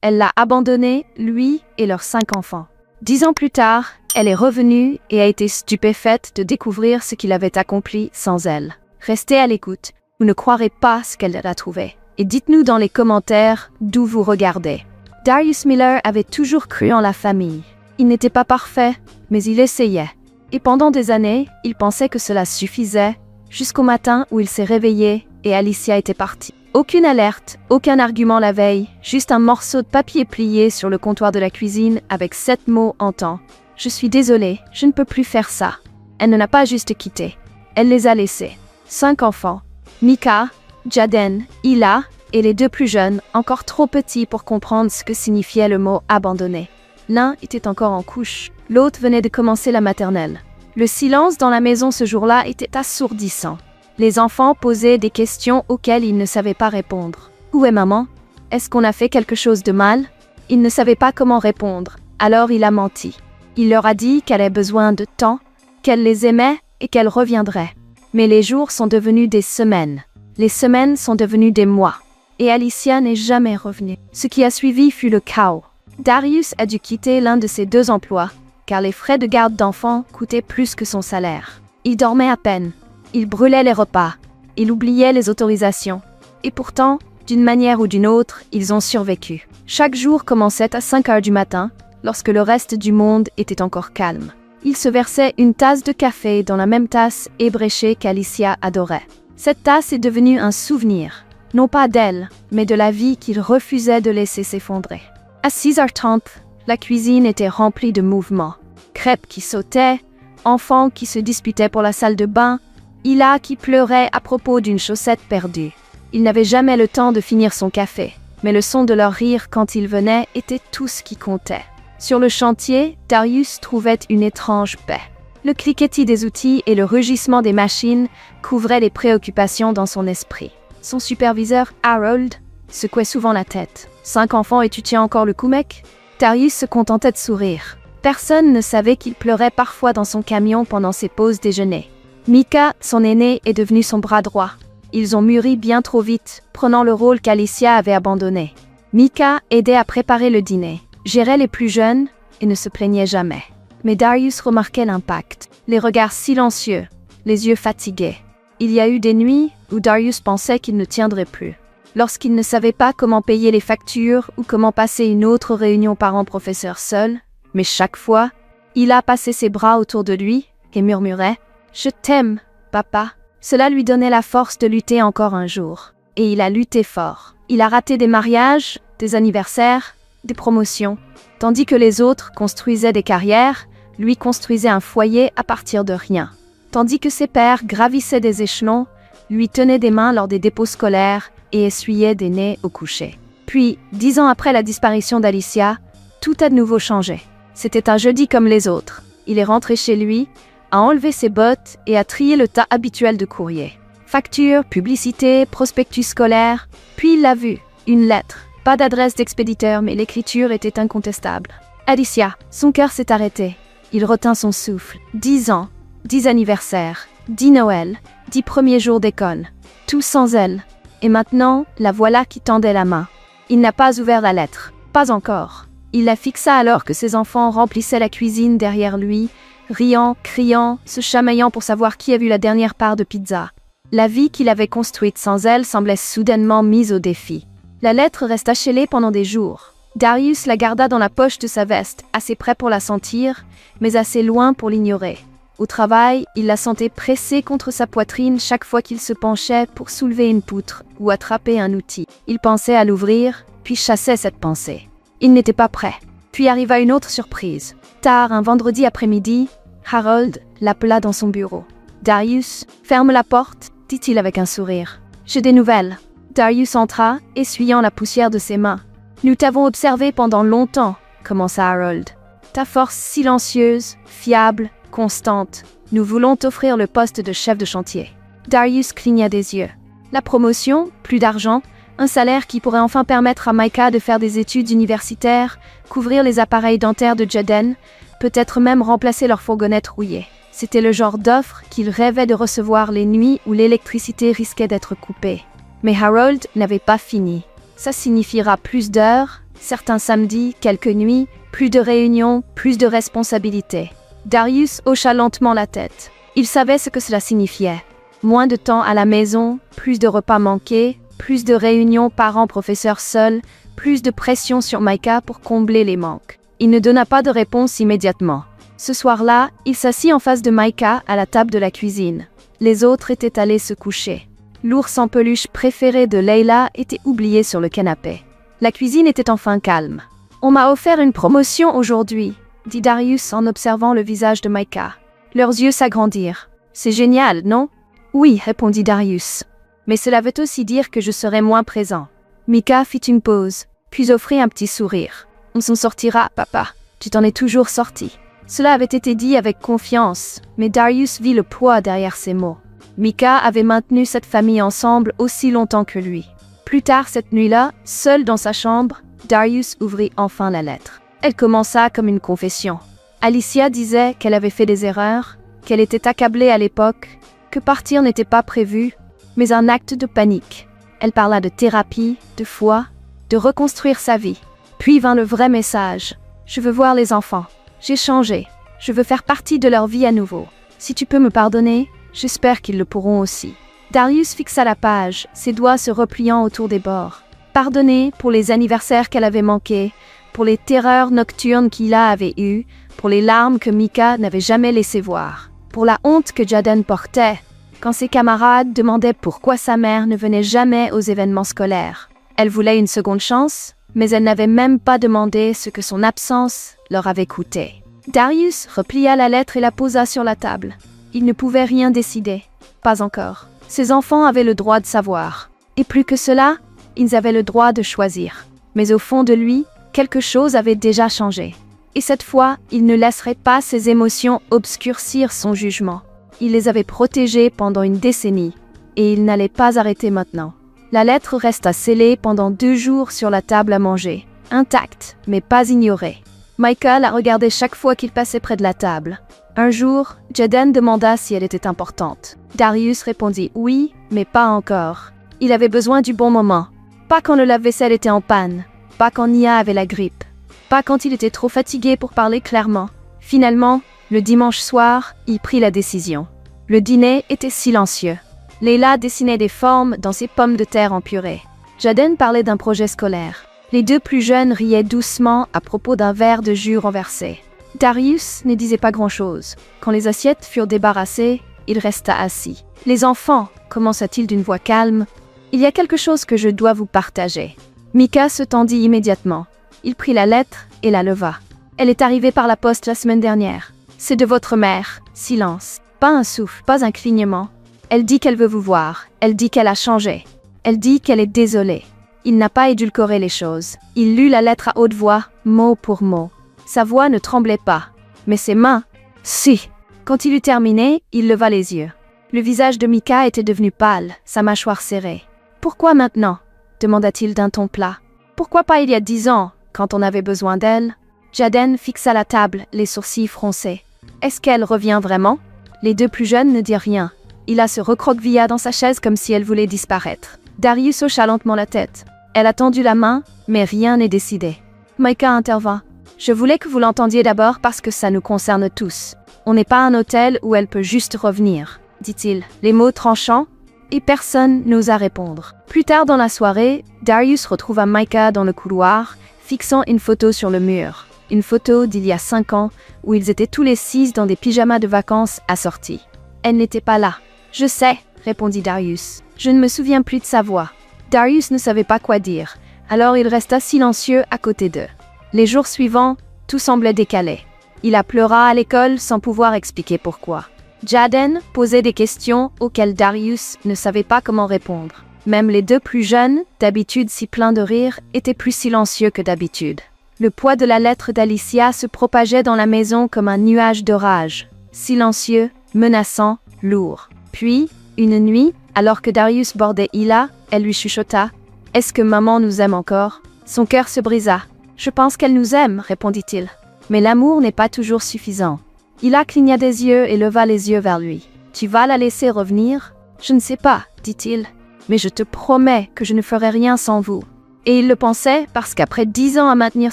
Elle l'a abandonné, lui et leurs 5 enfants. 10 ans plus tard, elle est revenue et a été stupéfaite de découvrir ce qu'il avait accompli sans elle. Restez à l'écoute, vous ne croirez pas ce qu'elle a trouvé. Et dites-nous dans les commentaires d'où vous regardez. Darius Miller avait toujours cru en la famille. Il n'était pas parfait, mais il essayait. Et pendant des années, il pensait que cela suffisait, jusqu'au matin où il s'est réveillé et Alicia était partie. Aucune alerte, aucun argument la veille, juste un morceau de papier plié sur le comptoir de la cuisine avec 7 mots en temps. « Je suis désolée, je ne peux plus faire ça. » Elle ne l'a pas juste quitté. Elle les a laissés. 5 enfants. Micah, Jaden, Hila et les 2 plus jeunes, encore trop petits pour comprendre ce que signifiait le mot « abandonné ». L'un était encore en couche, l'autre venait de commencer la maternelle. Le silence dans la maison ce jour-là était assourdissant. Les enfants posaient des questions auxquelles ils ne savaient pas répondre. Où est maman? Est-ce qu'on a fait quelque chose de mal? Il ne savait pas comment répondre, alors il a menti. Il leur a dit qu'elle avait besoin de temps, qu'elle les aimait et qu'elle reviendrait. Mais les jours sont devenus des semaines. Les semaines sont devenues des mois. Et Alicia n'est jamais revenue. Ce qui a suivi fut le chaos. Darius a dû quitter l'un de ses 2 emplois, car les frais de garde d'enfants coûtaient plus que son salaire. Il dormait à peine. Il brûlait les repas. Il oubliait les autorisations. Et pourtant, d'une manière ou d'une autre, ils ont survécu. Chaque jour commençait à 5 heures du matin, lorsque le reste du monde était encore calme. Il se versait une tasse de café dans la même tasse ébréchée qu'Alicia adorait. Cette tasse est devenue un souvenir, non pas d'elle, mais de la vie qu'il refusait de laisser s'effondrer. À 6h30, la cuisine était remplie de mouvements. Crêpes qui sautaient, enfants qui se disputaient pour la salle de bain, Hila qui pleurait à propos d'une chaussette perdue. Il n'avait jamais le temps de finir son café, mais le son de leur rire quand ils venaient était tout ce qui comptait. Sur le chantier, Darius trouvait une étrange paix. Le cliquetis des outils et le rugissement des machines couvraient les préoccupations dans son esprit. Son superviseur, Harold, secouait souvent la tête. 5 enfants et tu tiens encore le coup, mec? Darius se contentait de sourire. Personne ne savait qu'il pleurait parfois dans son camion pendant ses pauses déjeuner. Micah, son aîné, est devenu son bras droit. Ils ont mûri bien trop vite, prenant le rôle qu'Alicia avait abandonné. Micah aidait à préparer le dîner, gérait les plus jeunes et ne se plaignait jamais. Mais Darius remarquait l'impact, les regards silencieux, les yeux fatigués. Il y a eu des nuits où Darius pensait qu'il ne tiendrait plus. Lorsqu'il ne savait pas comment payer les factures ou comment passer une autre réunion parents-professeurs seul, mais chaque fois, il a passé ses bras autour de lui et murmurait « Je t'aime, papa ». Cela lui donnait la force de lutter encore un jour. Et il a lutté fort. Il a raté des mariages, des anniversaires, des promotions. Tandis que les autres construisaient des carrières, lui construisait un foyer à partir de rien. Tandis que ses pairs gravissaient des échelons, lui tenaient des mains lors des dépôts scolaires et essuyaient des nez au coucher. Puis, 10 ans après la disparition d'Alicia, tout a de nouveau changé. C'était un jeudi comme les autres. Il est rentré chez lui, a enlevé ses bottes et a trié le tas habituel de courrier. Factures, publicités, prospectus scolaires. Puis il l'a vu, une lettre. Pas d'adresse d'expéditeur, mais l'écriture était incontestable. Alicia, son cœur s'est arrêté. Il retint son souffle. 10 ans, 10 anniversaires, 10 Noël, 10 premiers jours d'école. Tout sans elle. Et maintenant, la voilà qui tendait la main. Il n'a pas ouvert la lettre. Pas encore. Il la fixa alors que ses enfants remplissaient la cuisine derrière lui, riant, criant, se chamaillant pour savoir qui a vu la dernière part de pizza. La vie qu'il avait construite sans elle semblait soudainement mise au défi. La lettre resta scellée pendant des jours. Darius la garda dans la poche de sa veste, assez près pour la sentir, mais assez loin pour l'ignorer. Au travail, il la sentait pressée contre sa poitrine chaque fois qu'il se penchait pour soulever une poutre ou attraper un outil. Il pensait à l'ouvrir, puis chassait cette pensée. Il n'était pas prêt. Puis arriva une autre surprise. Tard, un vendredi après-midi, Harold l'appela dans son bureau. « Darius, ferme la porte », dit-il avec un sourire. « J'ai des nouvelles. » Darius entra, essuyant la poussière de ses mains. « Nous t'avons observé pendant longtemps, » commença Harold. « Ta force silencieuse, fiable, constante. Nous voulons t'offrir le poste de chef de chantier. » Darius cligna des yeux. La promotion, plus d'argent, un salaire qui pourrait enfin permettre à Micah de faire des études universitaires, couvrir les appareils dentaires de Jaden, peut-être même remplacer leur fourgonnette rouillée. C'était le genre d'offre qu'il rêvait de recevoir les nuits où l'électricité risquait d'être coupée. Mais Harold n'avait pas fini. Ça signifiera plus d'heures, Certains samedis, quelques nuits, plus de réunions, plus de responsabilités. Darius hocha lentement la tête. Il savait ce que cela signifiait. Moins de temps à la maison, plus de repas manqués, plus de réunions parents-professeurs seuls, plus de pression sur Micah pour combler les manques. Il ne donna pas de réponse immédiatement. Ce soir-là, il s'assit en face de Micah à la table de la cuisine. Les autres étaient allés se coucher. L'ours en peluche préféré de Leila était oublié sur le canapé. La cuisine était enfin calme. « On m'a offert une promotion aujourd'hui », dit Darius en observant le visage de Micah. Leurs yeux s'agrandirent. « C'est génial, non ?»« Oui », répondit Darius. « Mais cela veut aussi dire que je serai moins présent. » Micah fit une pause, puis offrit un petit sourire. « On s'en sortira, papa. Tu t'en es toujours sorti. » Cela avait été dit avec confiance, mais Darius vit le poids derrière ces mots. Micah avait maintenu cette famille ensemble aussi longtemps que lui. Plus tard cette nuit-là, seul dans sa chambre, Darius ouvrit enfin la lettre. Elle commença comme une confession. Alicia disait qu'elle avait fait des erreurs, qu'elle était accablée à l'époque, que partir n'était pas prévu, mais un acte de panique. Elle parla de thérapie, de foi, de reconstruire sa vie. Puis vint le vrai message. « Je veux voir les enfants. J'ai changé. Je veux faire partie de leur vie à nouveau. Si tu peux me pardonner, j'espère qu'ils le pourront aussi. » Darius fixa la page, ses doigts se repliant autour des bords. Pardonner pour les anniversaires qu'elle avait manqués, pour les terreurs nocturnes qu'il avait eues, pour les larmes que Micah n'avait jamais laissé voir, pour la honte que Jaden portait quand ses camarades demandaient pourquoi sa mère ne venait jamais aux événements scolaires. Elle voulait une seconde chance, mais elle n'avait même pas demandé ce que son absence leur avait coûté. Darius replia la lettre et la posa sur la table. Il ne pouvait rien décider. Pas encore. Ses enfants avaient le droit de savoir. Et plus que cela, ils avaient le droit de choisir. Mais au fond de lui, quelque chose avait déjà changé. Et cette fois, il ne laisserait pas ses émotions obscurcir son jugement. Il les avait protégées pendant une décennie, et il n'allait pas arrêter maintenant. La lettre resta scellée pendant 2 jours sur la table à manger, intacte, mais pas ignorée. Micah la regardait chaque fois qu'il passait près de la table. Un jour, Jaden demanda si elle était importante. Darius répondit oui, mais pas encore. Il avait besoin du bon moment. Pas quand le lave-vaisselle était en panne, pas quand Nia avait la grippe, pas quand il était trop fatigué pour parler clairement. Finalement, le dimanche soir, il prit la décision. Le dîner était silencieux. Leila dessinait des formes dans ses pommes de terre en purée. Jaden parlait d'un projet scolaire. Les 2 plus jeunes riaient doucement à propos d'un verre de jus renversé. Darius ne disait pas grand-chose. Quand les assiettes furent débarrassées, il resta assis. « Les enfants », commença-t-il d'une voix calme, « il y a quelque chose que je dois vous partager. » Micah se tendit immédiatement. Il prit la lettre et la leva. « Elle est arrivée par la poste la semaine dernière. C'est de votre mère. » Silence. Pas un souffle, pas un clignement. Elle dit qu'elle veut vous voir. Elle dit qu'elle a changé. Elle dit qu'elle est désolée. Il n'a pas édulcoré les choses. Il lut la lettre à haute voix, mot pour mot. Sa voix ne tremblait pas. Mais ses mains, si. Quand il eut terminé, il leva les yeux. Le visage de Micah était devenu pâle, sa mâchoire serrée. « Pourquoi maintenant ?» demanda-t-il d'un ton plat. « Pourquoi pas il y a 10 ans, quand on avait besoin d'elle ?» Jaden fixa la table, les sourcils froncés. « Est-ce qu'elle revient vraiment ?» Les 2 plus jeunes ne dirent rien. Ila se recroquevilla dans sa chaise comme si elle voulait disparaître. Darius hocha lentement la tête. Elle a tendu la main, mais rien n'est décidé. Micah intervint. « Je voulais que vous l'entendiez d'abord parce que ça nous concerne tous. On n'est pas un hôtel où elle peut juste revenir, » dit-il, les mots tranchants, et personne n'osa répondre. Plus tard dans la soirée, Darius retrouva Micah dans le couloir, fixant une photo sur le mur. Une photo d'il y a 5 ans, où ils étaient tous les 6 dans des pyjamas de vacances assortis. Elle n'était pas là. « Je sais, » répondit Darius. « Je ne me souviens plus de sa voix. » Darius ne savait pas quoi dire, alors il resta silencieux à côté d'eux. Les jours suivants, tout semblait décalé. Il pleura à l'école sans pouvoir expliquer pourquoi. Jaden posait des questions auxquelles Darius ne savait pas comment répondre. Même les 2 plus jeunes, d'habitude si pleins de rire, étaient plus silencieux que d'habitude. Le poids de la lettre d'Alicia se propageait dans la maison comme un nuage d'orage, silencieux, menaçant, lourd. Puis, une nuit, alors que Darius bordait Ila, elle lui chuchota « Est-ce que maman nous aime encore ?» Son cœur se brisa. « Je pense qu'elle nous aime, » répondit-il. « Mais l'amour n'est pas toujours suffisant. » Ila cligna des yeux et leva les yeux vers lui. « Tu vas la laisser revenir ?»« Je ne sais pas, dit-il. Mais je te promets que je ne ferai rien sans vous. » Et il le pensait parce qu'après 10 ans à maintenir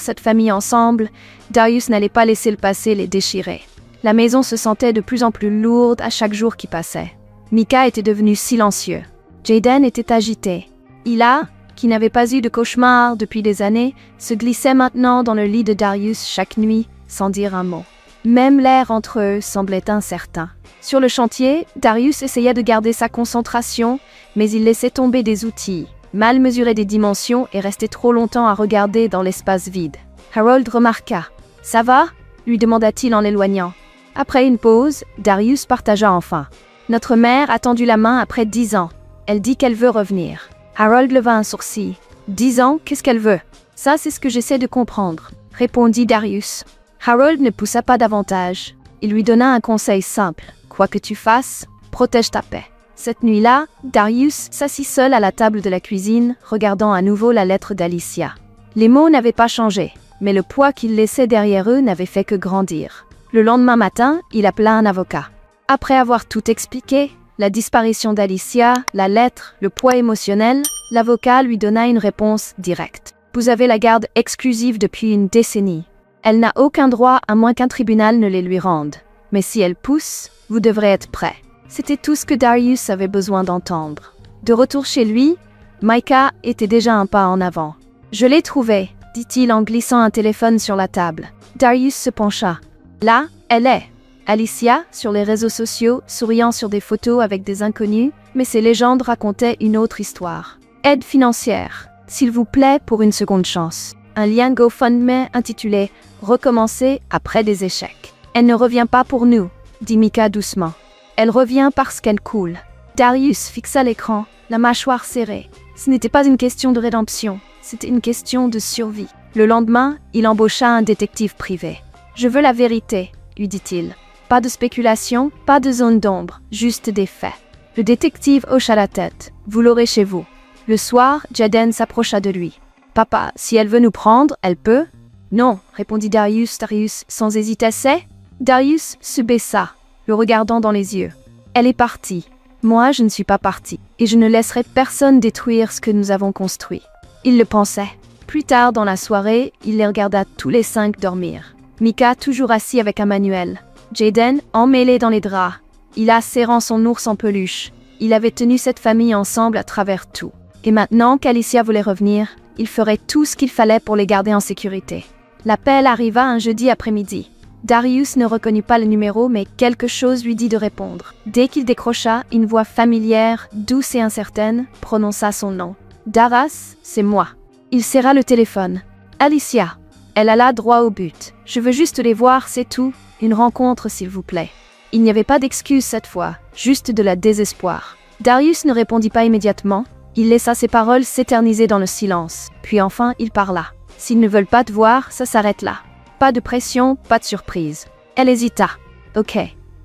cette famille ensemble, Darius n'allait pas laisser le passé les déchirer. La maison se sentait de plus en plus lourde à chaque jour qui passait. Micah était devenu silencieux. Jaden était agité. Ila, qui n'avait pas eu de cauchemar depuis des années, se glissait maintenant dans le lit de Darius chaque nuit sans dire un mot. Même l'air entre eux semblait incertain. Sur le chantier, Darius essayait de garder sa concentration, mais il laissait tomber des outils, mal mesurait des dimensions et restait trop longtemps à regarder dans l'espace vide. Harold remarqua. « Ça va ?» lui demanda-t-il en l'éloignant. Après une pause, Darius partagea enfin. « Notre mère a tendu la main après 10 ans. Elle dit qu'elle veut revenir. » Harold leva un sourcil. « 10 ans, qu'est-ce qu'elle veut ?»« Ça, c'est ce que j'essaie de comprendre, » répondit Darius. Harold ne poussa pas davantage. Il lui donna un conseil simple. « Quoi que tu fasses, protège ta paix. » Cette nuit-là, Darius s'assit seul à la table de la cuisine, regardant à nouveau la lettre d'Alicia. Les mots n'avaient pas changé, mais le poids qu'ils laissaient derrière eux n'avait fait que grandir. Le lendemain matin, il appela un avocat. Après avoir tout expliqué, la disparition d'Alicia, la lettre, le poids émotionnel, l'avocat lui donna une réponse directe. « Vous avez la garde exclusive depuis une décennie. Elle n'a aucun droit à moins qu'un tribunal ne les lui rende. Mais si elle pousse, vous devrez être prêt. » C'était tout ce que Darius avait besoin d'entendre. De retour chez lui, Micah était déjà un pas en avant. « Je l'ai trouvée, » dit-il en glissant un téléphone sur la table. Darius se pencha. Là, elle est. Alicia, sur les réseaux sociaux, souriant sur des photos avec des inconnus, mais ces légendes racontaient une autre histoire. Aide financière. S'il vous plaît, pour une seconde chance. Un lien GoFundMe intitulé « Recommencer après des échecs ». Elle ne revient pas pour nous, dit Micah doucement. Elle revient parce qu'elle coule. Darius fixa l'écran, la mâchoire serrée. Ce n'était pas une question de rédemption, c'était une question de survie. Le lendemain, il embaucha un détective privé. « Je veux la vérité », lui dit-il. « Pas de spéculation, pas de zone d'ombre, juste des faits. » Le détective hocha la tête. « Vous l'aurez chez vous. » Le soir, Jaden s'approcha de lui. « Papa, si elle veut nous prendre, elle peut ?»« Non, » répondit Darius sans hésitation. Darius se baissa, le regardant dans les yeux. « Elle est partie. Moi, je ne suis pas partie. Et je ne laisserai personne détruire ce que nous avons construit. » Il le pensait. Plus tard dans la soirée, il les regarda tous les 5 dormir. Micah toujours assis avec un manuel. Jaden emmêlé dans les draps. Ila serrant son ours en peluche. Il avait tenu cette famille ensemble à travers tout. Et maintenant qu'Alicia voulait revenir, il ferait tout ce qu'il fallait pour les garder en sécurité. L'appel arriva un jeudi après-midi. Darius ne reconnut pas le numéro, mais quelque chose lui dit de répondre. Dès qu'il décrocha, une voix familière, douce et incertaine, prononça son nom. « Daras, c'est moi. » Il serra le téléphone. « Alicia. » Elle alla droit au but. « Je veux juste les voir, c'est tout. Une rencontre, s'il vous plaît. » Il n'y avait pas d'excuse cette fois, juste de la désespoir. Darius ne répondit pas immédiatement. Il laissa ses paroles s'éterniser dans le silence. Puis enfin, il parla. « S'ils ne veulent pas te voir, ça s'arrête là. Pas de pression, pas de surprise. » Elle hésita. « Ok. »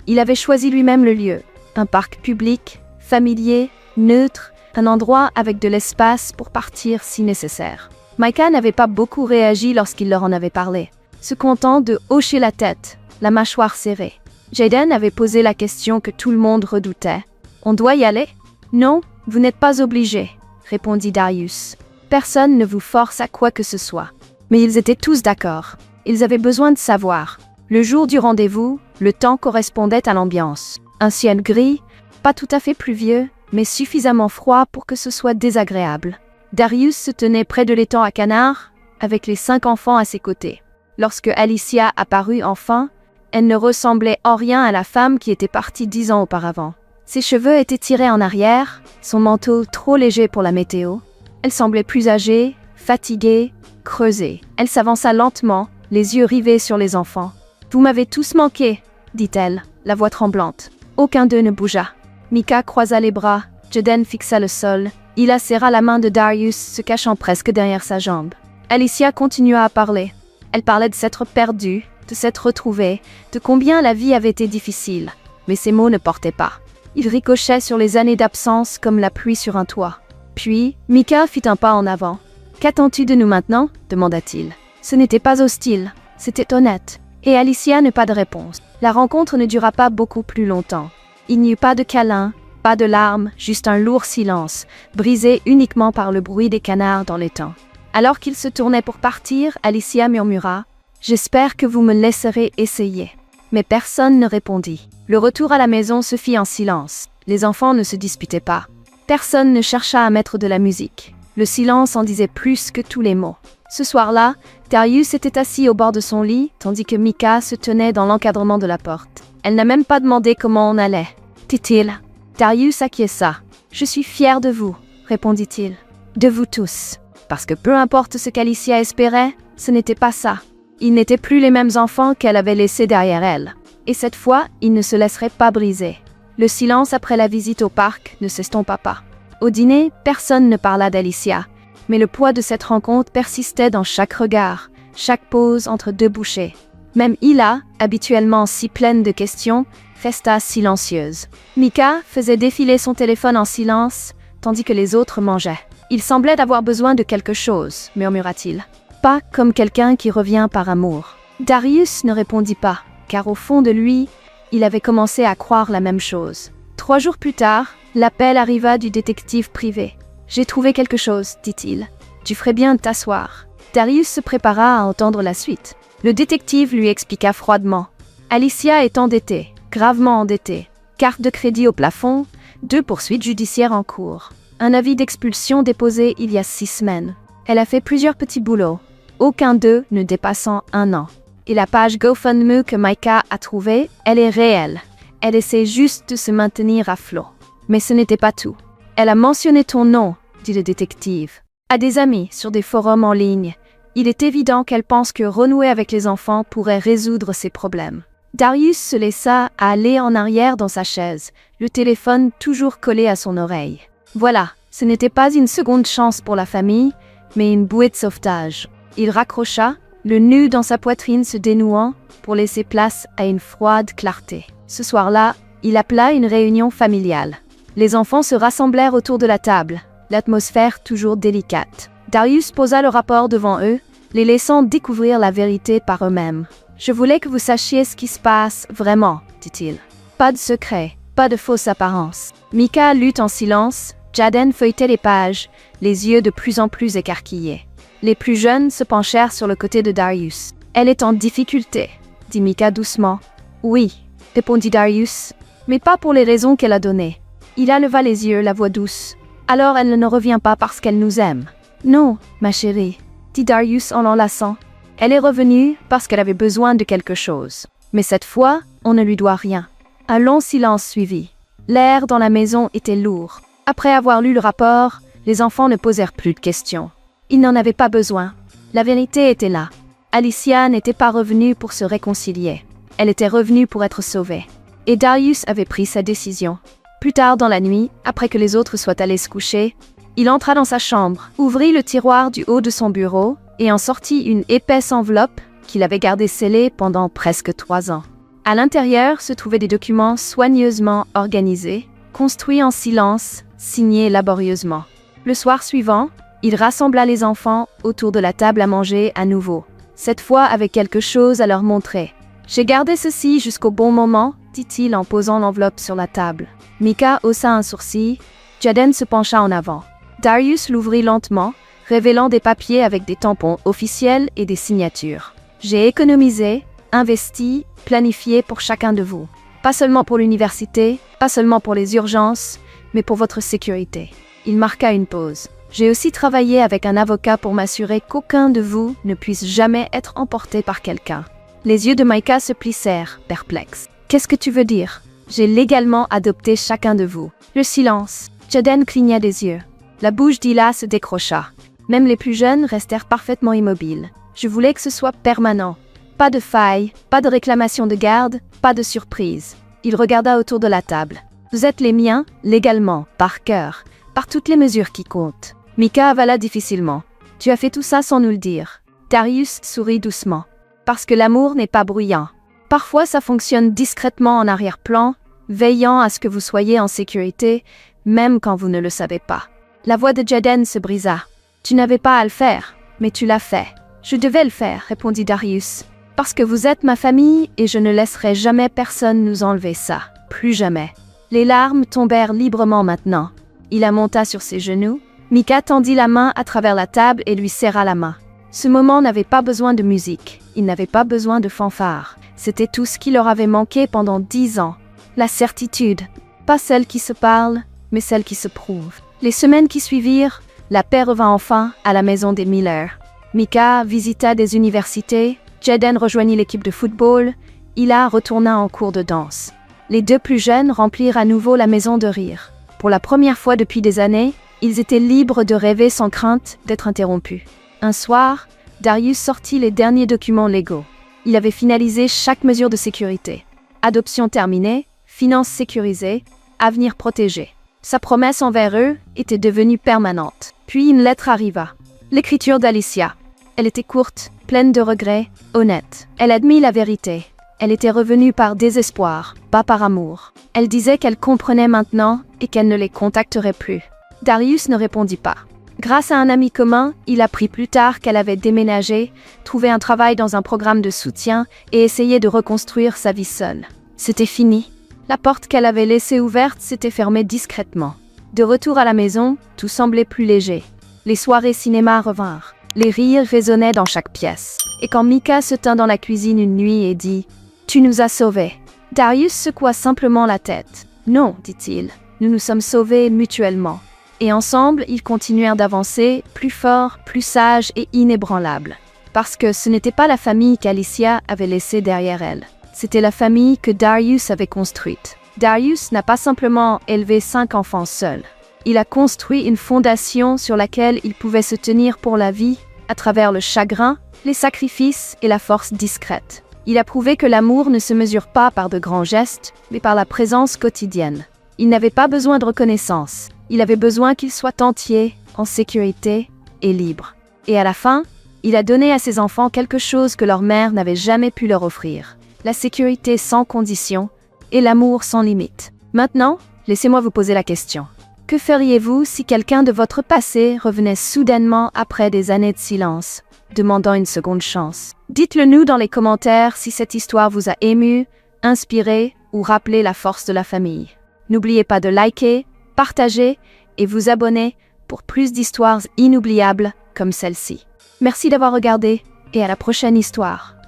Il avait choisi lui-même le lieu. Un parc public, familier, neutre, un endroit avec de l'espace pour partir si nécessaire. Micah n'avait pas beaucoup réagi lorsqu'il leur en avait parlé, se contentant de hocher la tête, la mâchoire serrée. Jaden avait posé la question que tout le monde redoutait. « On doit y aller ?»« Non, vous n'êtes pas obligés, » répondit Darius. « Personne ne vous force à quoi que ce soit. » Mais ils étaient tous d'accord. Ils avaient besoin de savoir. Le jour du rendez-vous, le temps correspondait à l'ambiance. Un ciel gris, pas tout à fait pluvieux, mais suffisamment froid pour que ce soit désagréable. Darius se tenait près de l'étang à canard, avec les 5 enfants à ses côtés. Lorsque Alicia apparut enfin, elle ne ressemblait en rien à la femme qui était partie 10 ans auparavant. Ses cheveux étaient tirés en arrière, son manteau trop léger pour la météo. Elle semblait plus âgée, fatiguée, creusée. Elle s'avança lentement, les yeux rivés sur les enfants. « Vous m'avez tous manqué, » dit-elle, la voix tremblante. Aucun d'eux ne bougea. Micah croisa les bras, Jaden fixa le sol. Ila serra la main de Darius, se cachant presque derrière sa jambe. Alicia continua à parler. Elle parlait de s'être perdue, de s'être retrouvée, de combien la vie avait été difficile. Mais ces mots ne portaient pas. Ils ricochaient sur les années d'absence comme la pluie sur un toit. Puis, Micah fit un pas en avant. « Qu'attends-tu de nous maintenant ?» demanda-t-il. Ce n'était pas hostile, c'était honnête. Et Alicia n'eut pas de réponse. La rencontre ne dura pas beaucoup plus longtemps. Il n'y eut pas de câlins, pas de larmes, juste un lourd silence, brisé uniquement par le bruit des canards dans l'étang. Alors qu'il se tournait pour partir, Alicia murmura « J'espère que vous me laisserez essayer ». Mais personne ne répondit. Le retour à la maison se fit en silence. Les enfants ne se disputaient pas. Personne ne chercha à mettre de la musique. Le silence en disait plus que tous les mots. Ce soir-là, Darius était assis au bord de son lit, tandis que Micah se tenait dans l'encadrement de la porte. Elle n'a même pas demandé comment on allait, dit-il. Darius acquiesça. « Je suis fier de vous, répondit-il. De vous tous. Parce que peu importe ce qu'Alicia espérait, ce n'était pas ça. Ils n'étaient plus les mêmes enfants qu'elle avait laissés derrière elle. Et cette fois, ils ne se laisseraient pas briser. Le silence après la visite au parc ne s'estompa pas. Au dîner, personne ne parla d'Alicia, mais le poids de cette rencontre persistait dans chaque regard, chaque pause entre deux bouchées. Même Hila, habituellement si pleine de questions, resta silencieuse. Micah faisait défiler son téléphone en silence, tandis que les autres mangeaient. « Il semblait avoir besoin de quelque chose », murmura-t-il. « Pas comme quelqu'un qui revient par amour. » Darius ne répondit pas, car au fond de lui, il avait commencé à croire la même chose. 3 jours plus tard, l'appel arriva du détective privé. « J'ai trouvé quelque chose, dit-il. Tu ferais bien de t'asseoir. » Darius se prépara à entendre la suite. Le détective lui expliqua froidement. Alicia est endettée, gravement endettée. Carte de crédit au plafond, 2 poursuites judiciaires en cours. Un avis d'expulsion déposé il y a 6 semaines. Elle a fait plusieurs petits boulots, aucun d'eux ne dépassant 1 an. Et la page GoFundMe que Micah a trouvée, elle est réelle. Elle essaie juste de se maintenir à flot. Mais ce n'était pas tout. Elle a mentionné ton nom, dit le détective, à des amis sur des forums en ligne. Il est évident qu'elle pense que renouer avec les enfants pourrait résoudre ses problèmes. Darius se laissa aller en arrière dans sa chaise, le téléphone toujours collé à son oreille. Voilà, ce n'était pas une seconde chance pour la famille, mais une bouée de sauvetage. Il raccrocha, le nœud dans sa poitrine se dénouant pour laisser place à une froide clarté. Ce soir-là, il appela une réunion familiale. Les enfants se rassemblèrent autour de la table, l'atmosphère toujours délicate. Darius posa le rapport devant eux, les laissant découvrir la vérité par eux-mêmes. « Je voulais que vous sachiez ce qui se passe vraiment, dit-il. Pas de secret, pas de fausse apparence. » Micah lut en silence, Jaden feuilletait les pages, les yeux de plus en plus écarquillés. Les plus jeunes se penchèrent sur le côté de Darius. « Elle est en difficulté, » dit Micah doucement. « Oui, » répondit Darius, « mais pas pour les raisons qu'elle a données. » Il leva les yeux, la voix douce. « Alors elle ne revient pas parce qu'elle nous aime. »« Non, ma chérie, » dit Darius en l'enlaçant. « Elle est revenue parce qu'elle avait besoin de quelque chose. Mais cette fois, on ne lui doit rien. » Un long silence suivit. L'air dans la maison était lourd. Après avoir lu le rapport, les enfants ne posèrent plus de questions. Ils n'en avaient pas besoin. La vérité était là. Alicia n'était pas revenue pour se réconcilier. Elle était revenue pour être sauvée. Et Darius avait pris sa décision. Plus tard dans la nuit, après que les autres soient allés se coucher, il entra dans sa chambre, ouvrit le tiroir du haut de son bureau et en sortit une épaisse enveloppe qu'il avait gardée scellée pendant presque 3 ans. À l'intérieur se trouvaient des documents soigneusement organisés, construits en silence, signés laborieusement. Le soir suivant, il rassembla les enfants autour de la table à manger à nouveau, cette fois avec quelque chose à leur montrer. « J'ai gardé ceci jusqu'au bon moment, » dit-il en posant l'enveloppe sur la table. Micah haussa un sourcil, Jaden se pencha en avant. Darius l'ouvrit lentement, révélant des papiers avec des tampons officiels et des signatures. « J'ai économisé, investi, planifié pour chacun de vous. Pas seulement pour l'université, pas seulement pour les urgences, mais pour votre sécurité. » Il marqua une pause. « J'ai aussi travaillé avec un avocat pour m'assurer qu'aucun de vous ne puisse jamais être emporté par quelqu'un. » Les yeux de Micah se plissèrent, perplexes. « Qu'est-ce que tu veux dire? J'ai légalement adopté chacun de vous. » Le silence. Jaden cligna des yeux. La bouche d'Hila se décrocha. Même les plus jeunes restèrent parfaitement immobiles. Je voulais que ce soit permanent. Pas de faille, pas de réclamation de garde, pas de surprise. Il regarda autour de la table. « Vous êtes les miens, légalement, par cœur, par toutes les mesures qui comptent. » Micah avala difficilement. « Tu as fait tout ça sans nous le dire. » Darius sourit doucement. « Parce que l'amour n'est pas bruyant. Parfois ça fonctionne discrètement en arrière-plan, veillant à ce que vous soyez en sécurité, même quand vous ne le savez pas. » La voix de Jaden se brisa. « Tu n'avais pas à le faire, mais tu l'as fait. »« Je devais le faire, » répondit Darius. « Parce que vous êtes ma famille et je ne laisserai jamais personne nous enlever ça. Plus jamais. » Les larmes tombèrent librement maintenant. Il la monta sur ses genoux, Mika tendit la main à travers la table et lui serra la main. Ce moment n'avait pas besoin de musique, il n'avait pas besoin de fanfare. C'était tout ce qui leur avait manqué pendant 10 ans. La certitude, pas celle qui se parle, mais celle qui se prouve. Les semaines qui suivirent, la paix revint enfin à la maison des Miller. Mika visita des universités, Jaden rejoignit l'équipe de football, Ila retourna en cours de danse. Les deux plus jeunes remplirent à nouveau la maison de rire. Pour la première fois depuis des années, ils étaient libres de rêver sans crainte d'être interrompus. Un soir, Darius sortit les derniers documents légaux. Il avait finalisé chaque mesure de sécurité. Adoption terminée, finances sécurisées, avenir protégé. Sa promesse envers eux était devenue permanente. Puis une lettre arriva. L'écriture d'Alicia. Elle était courte, pleine de regrets, honnête. Elle admit la vérité. Elle était revenue par désespoir, pas par amour. Elle disait qu'elle comprenait maintenant et qu'elle ne les contacterait plus. Darius ne répondit pas. Grâce à un ami commun, il apprit plus tard qu'elle avait déménagé, trouvé un travail dans un programme de soutien et essayé de reconstruire sa vie seule. C'était fini. La porte qu'elle avait laissée ouverte s'était fermée discrètement. De retour à la maison, tout semblait plus léger. Les soirées cinéma revinrent. Les rires résonnaient dans chaque pièce. Et quand Mika se tint dans la cuisine une nuit et dit « Tu nous as sauvés », Darius secoua simplement la tête. « Non, dit-il, nous nous sommes sauvés mutuellement. » Et ensemble, ils continuèrent d'avancer, plus forts, plus sages et inébranlables. Parce que ce n'était pas la famille qu'Alicia avait laissée derrière elle. C'était la famille que Darius avait construite. Darius n'a pas simplement élevé 5 enfants seuls. Il a construit une fondation sur laquelle il pouvait se tenir pour la vie, à travers le chagrin, les sacrifices et la force discrète. Il a prouvé que l'amour ne se mesure pas par de grands gestes, mais par la présence quotidienne. Il n'avait pas besoin de reconnaissance. Il avait besoin qu'ils soient entiers, en sécurité et libres. Et à la fin, il a donné à ses enfants quelque chose que leur mère n'avait jamais pu leur offrir. La sécurité sans condition et l'amour sans limite. Maintenant, laissez-moi vous poser la question. Que feriez-vous si quelqu'un de votre passé revenait soudainement après des années de silence, demandant une seconde chance? Dites-le nous dans les commentaires si cette histoire vous a ému, inspiré ou rappelé la force de la famille. N'oubliez pas de liker, partager et vous abonner pour plus d'histoires inoubliables comme celle-ci. Merci d'avoir regardé et à la prochaine histoire.